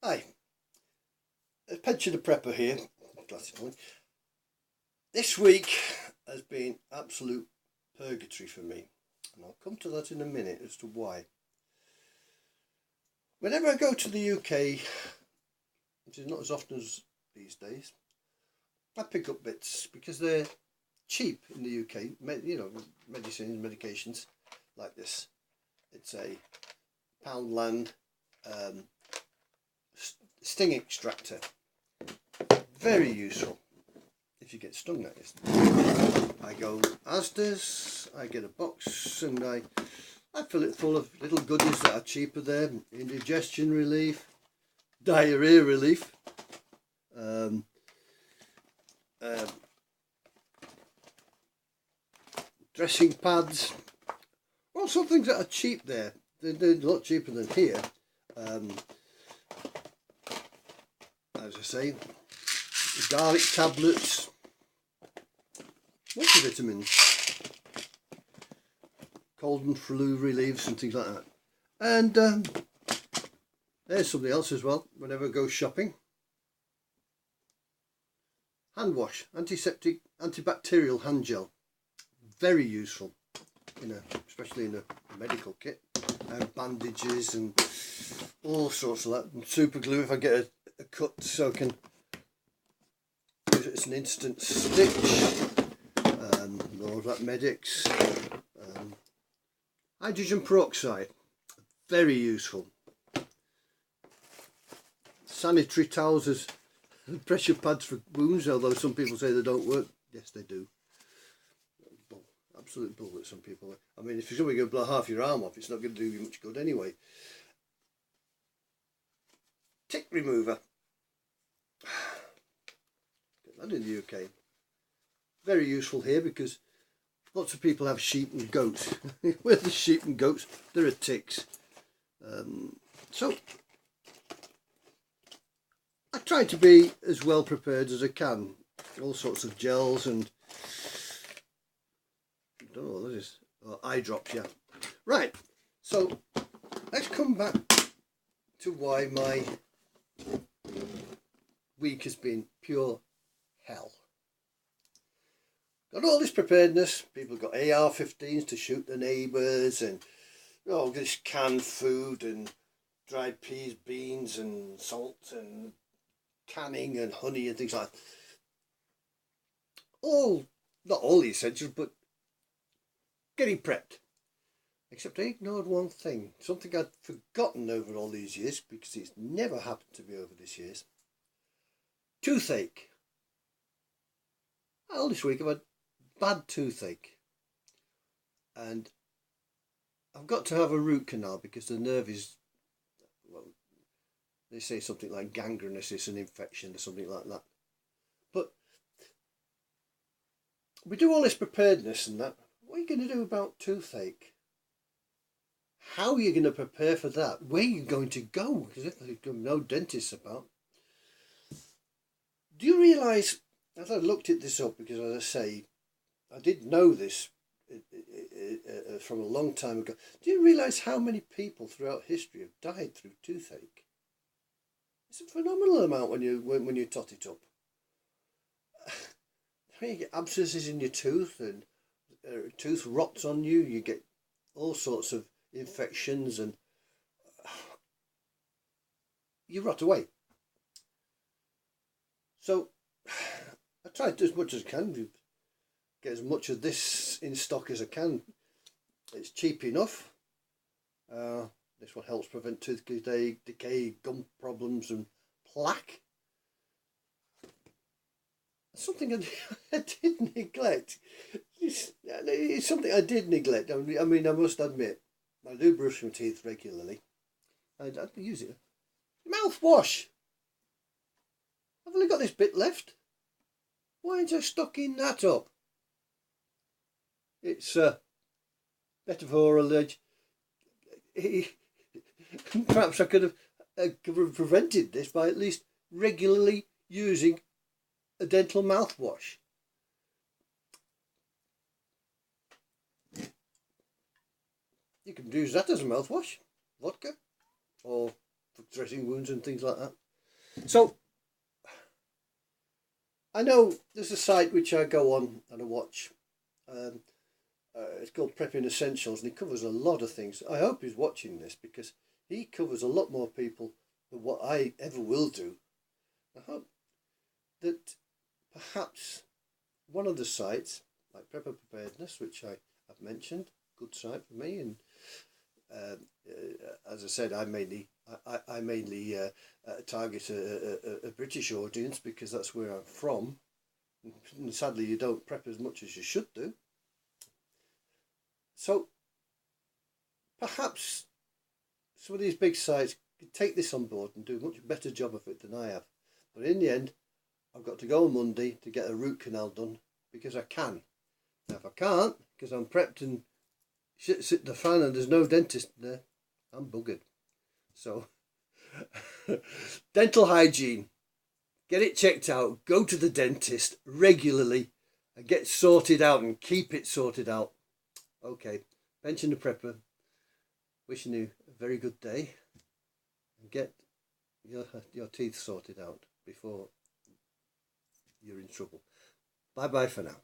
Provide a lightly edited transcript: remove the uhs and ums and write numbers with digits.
Hi, Pensioner Prepper here. This week has been absolute purgatory for me, and I'll come to that in a minute as to why. Whenever I go to the UK, which is not as often as these days, I pick up bits because they're cheap in the UK. Medicines, medications like this. It's a Poundland sting extractor. Very useful if you get stung like this. I go Asda's, I get a box and I fill it full of little goodies that are cheaper there. Indigestion relief, diarrhea relief, dressing pads, also things that are cheap there. They're a lot cheaper than here. As I say, garlic tablets, multivitamins, cold and flu reliefs and things like that. And there's something else as well whenever I go shopping. Hand wash, antiseptic, antibacterial hand gel. Very useful, especially in a medical kit. Bandages and all sorts of that. And super glue if I get a cut, so I can use it as an instant stitch. All of that Medics. Hydrogen peroxide, very useful. Sanitary towels as pressure pads for wounds, although some people say they don't work. Yes, they do. Absolute bull that some people. I mean, if you're going to blow half your arm off, it's not going to do you much good anyway. Tick remover. Get that in the UK. Very useful here because lots of people have sheep and goats. Where there's sheep and goats, there are ticks. So I try to be as well prepared as I can. All sorts of gels and I don't know what that is. Oh, eye drops, yeah. Right. So let's come back to why my week has been pure hell. Got all this preparedness. People got AR-15s to shoot the neighbours, and all this canned food and dried peas, beans and salt and canning and honey and things like that. Not all the essentials, but getting prepped. Except I ignored one thing, something I'd forgotten over all these years because it's never happened to me over these years. Toothache. Well, this week I've had bad toothache, and I've got to have a root canal because the nerve is, well, they say something like gangrenous, it's an infection or something like that. But we do all this preparedness and that. What are you going to do about toothache? How are you going to prepare for that? Where are you going to go? Because if there's no dentists about. Do you realise, as I looked at this up, because as I say, I did know this from a long time ago. Do you realise how many people throughout history have died through toothache? It's a phenomenal amount when you tot it up. You get abscesses in your tooth and tooth rots on you. You get all sorts of infections and you rot away. So I tried as much as I can to get as much of this in stock as I can. It's cheap enough. This one helps prevent tooth decay, gum problems and plaque. Something I did neglect. It's something I did neglect. I mean, I must admit, I do brush my teeth regularly. I use it. Mouthwash. I've only got this bit left. Why aren't I stocking that up? It's metaphor alleged. Perhaps I could have prevented this by at least regularly using a dental mouthwash. You can use that as a mouthwash, vodka, or for dressing wounds and things like that. So I know there's a site which I go on and I watch. It's called Prepping Essentials, and he covers a lot of things. I hope he's watching this because he covers a lot more people than what I ever will do. I hope that perhaps one of the sites, like Prepper Preparedness, which I have mentioned, good site for me, and as I said, I mainly target a British audience because that's where I'm from. And sadly, you don't prep as much as you should do. So perhaps some of these big sites could take this on board and do a much better job of it than I have. But in the end, I've got to go on Monday to get a root canal done because I can. Now, if I can't, because I'm prepped and shit's hit the fan and there's no dentist there, I'm buggered. So, dental hygiene. Get it checked out. Go to the dentist regularly and get sorted out and keep it sorted out. Okay, Bench and the Prepper, wishing you a very good day and get your teeth sorted out before you're in trouble. Bye bye for now.